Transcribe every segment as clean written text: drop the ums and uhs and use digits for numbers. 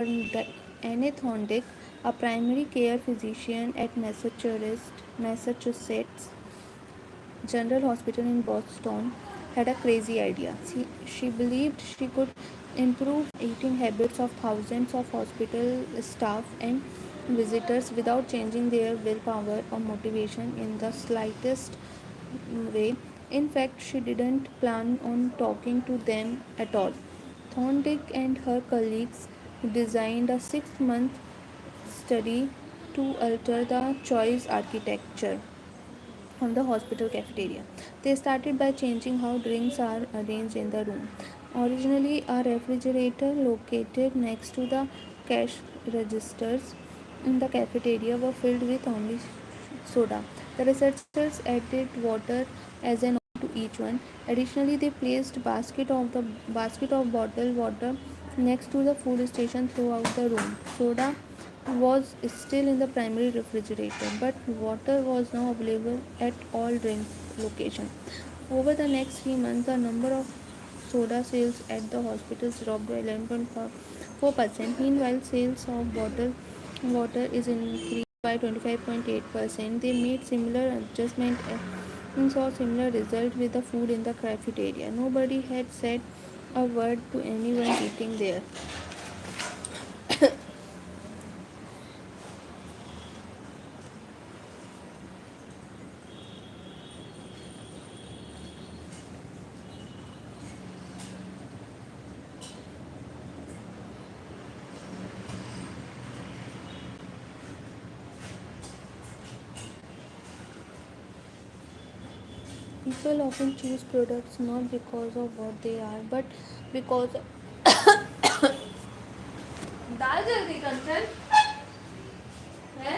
Anne Thorndick, a primary care physician at Massachusetts General Hospital in Boston, had a crazy idea. She believed she could improve eating habits of thousands of hospital staff and visitors without changing their willpower or motivation in the slightest way. In fact, she didn't plan on talking to them at all. Thorndick and her colleagues designed a 6-month study to alter the choice architecture of the hospital cafeteria. They started by changing how drinks are arranged in the room. Originally, a refrigerator located next to the cash registers in the cafeteria were filled with only soda. The researchers added water as an option to each one. Additionally, they placed basket of bottled water next to the food station throughout the room. Soda was still in the primary refrigerator, but water was now available at all drink locations. Over the next 3 months, the number of soda sales at the hospitals dropped by 11.4%. Meanwhile, sales of bottled water is increased by 25.8%. They made similar adjustments and saw similar results with the food in the cafeteria. Nobody had said a word to anyone eating there. People often choose products not because of what they are, but because of दाल जल्दी कंचन है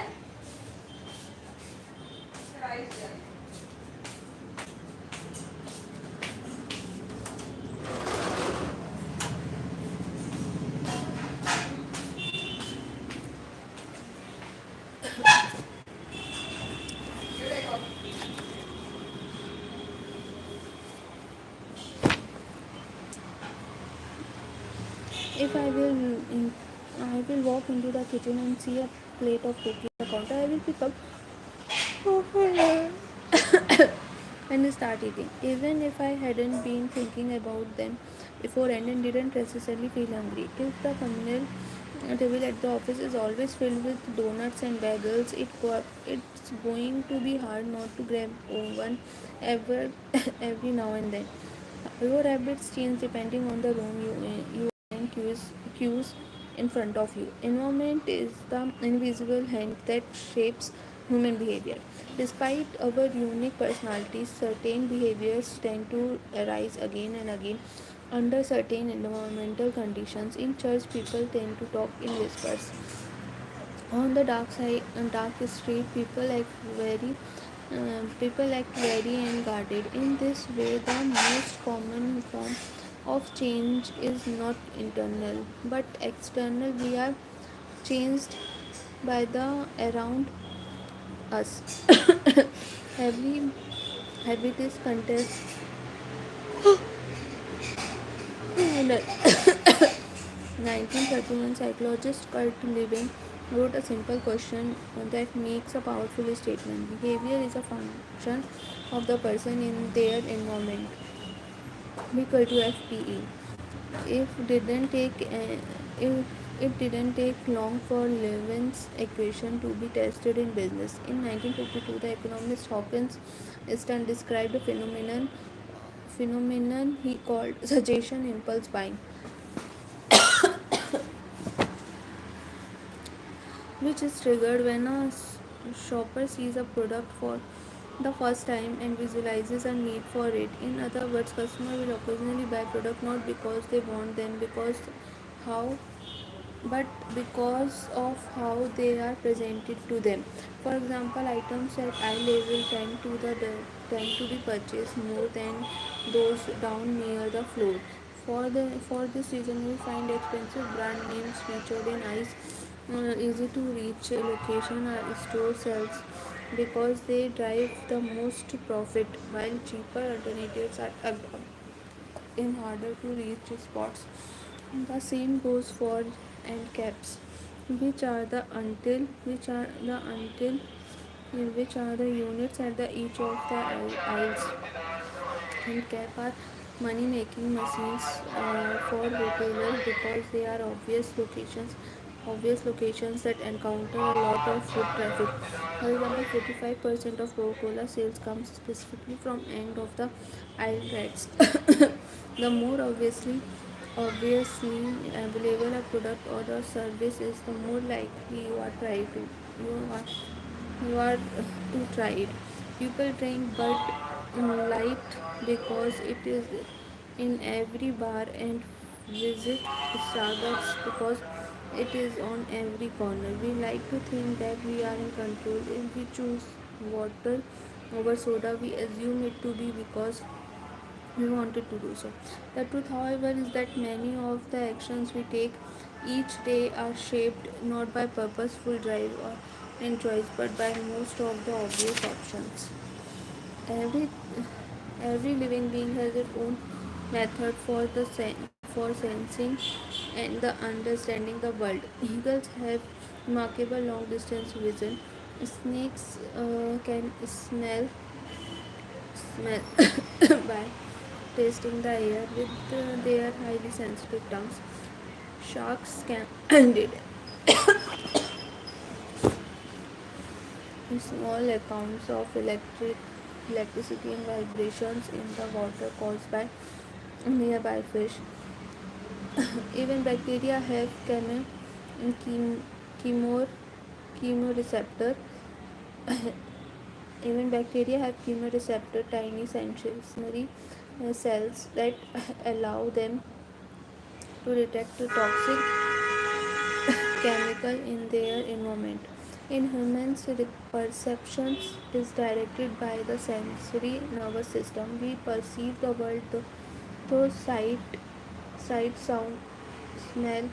If I will walk into the kitchen and see a plate of cookies on the counter. I will pick up and start eating. Even if I hadn't been thinking about them before and didn't necessarily feel hungry. If the communal table at the office is always filled with donuts and bagels, it's going to be hard not to grab one ever every now and then. Your habits change depending on the room you and cues in front of you. Environment is the invisible hand that shapes human behavior. Despite our unique personalities, certain behaviors tend to arise again and again under certain environmental conditions. In church, people tend to talk in whispers. On the dark street, people act very and guarded. In this way, the most common form of change is not internal but external. We are changed by the around us. Every habit is contest. 1931 psychologist Kurt Lewin wrote a simple question that makes a powerful statement. Behavior is a function of the person in their environment. Equal to FPE. If didn't take if it didn't take long for Levin's equation to be tested in business. In 1952, the economist Hawkins Stern described a phenomenon he called suggestion impulse buying, which is triggered when a shopper sees a product for the first time and visualizes a need for it. In other words, customer will occasionally buy product not because they want them, how but because of how they are presented to them. For example, items at eye level tend to be purchased more than those down near the floor. For this reason, you find expensive brand names featured in easy to reach location or store sales because they drive the most profit, while cheaper alternatives are in harder to reach spots. The same goes for and caps, which are the units at the each of the aisles, and cap are money making machines for retailers because they are obvious locations that encounter a lot of foot traffic. For example, 45% of Coca-Cola sales comes specifically from end of the aisle rats. The more obviously available a product or a service is, the more likely you are you are to try it. People drink Bud Light because it is in every bar, and visit Starbucks because it is on every corner. We like to think that we are in control. If we choose water over soda, we assume it to be because we wanted to do so. The truth, however, is that many of the actions we take each day are shaped not by purposeful drive or and choice, but by most of the obvious options. Every every living being has its own method for sensing and the understanding the world. Eagles have remarkable long distance vision. Snakes can smell by tasting the air with their highly sensitive tongues. Sharks can small accounts of electricity and vibrations in the water caused by nearby fish. Even bacteria have chemo, chemoreceptor. Even bacteria have chemoreceptor, tiny sensory cells that allow them to detect a toxic chemical in their environment. In humans, the perception is directed by the sensory nervous system. We perceive the world through sight, sound, smell,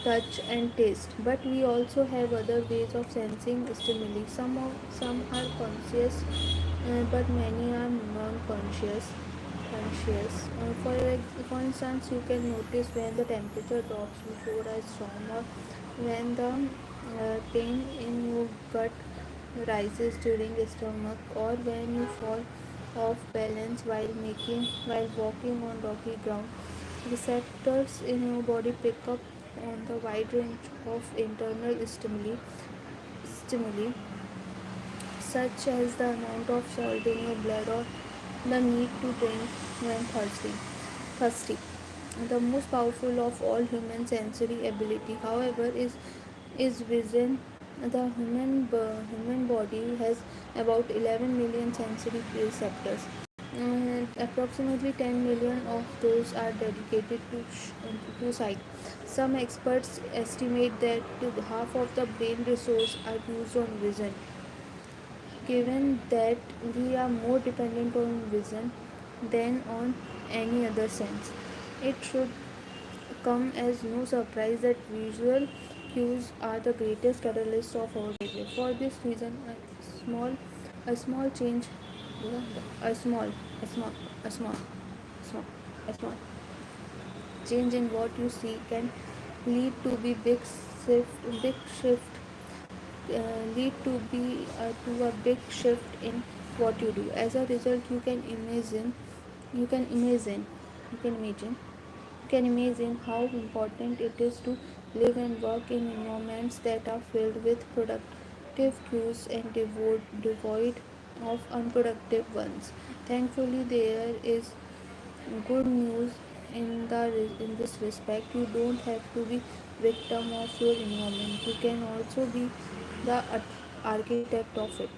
touch, and taste. But we also have other ways of sensing stimuli. Some are conscious, but many are non-conscious. For instance, you can notice when the temperature drops before a storm, or when the pain in your gut rises during a stomach, or when you fall off balance while walking on rocky ground. Receptors in your body pick up on the wide range of internal stimuli such as the amount of salt in your blood or the need to drink when thirsty. The most powerful of all human sensory ability, however, is vision. The human body has about 11 million sensory receptors, and approximately 10 million of those are dedicated to sight. Some experts estimate that half of the brain resources are used on vision. Given that we are more dependent on vision than on any other sense, it should come as no surprise that visual cues are the greatest catalyst of our behavior. For this reason, small, a small change, a small, a small, a small, small, a small change in what you see can lead to be big shift lead to a big shift in what you do. As a result, you can imagine, you can imagine, you can imagine how important it is to live and work in environments that are filled with productive cues and devoid of unproductive ones. Thankfully, there is good news in this respect. You don't have to be victim of your environment. You can also be the architect of it.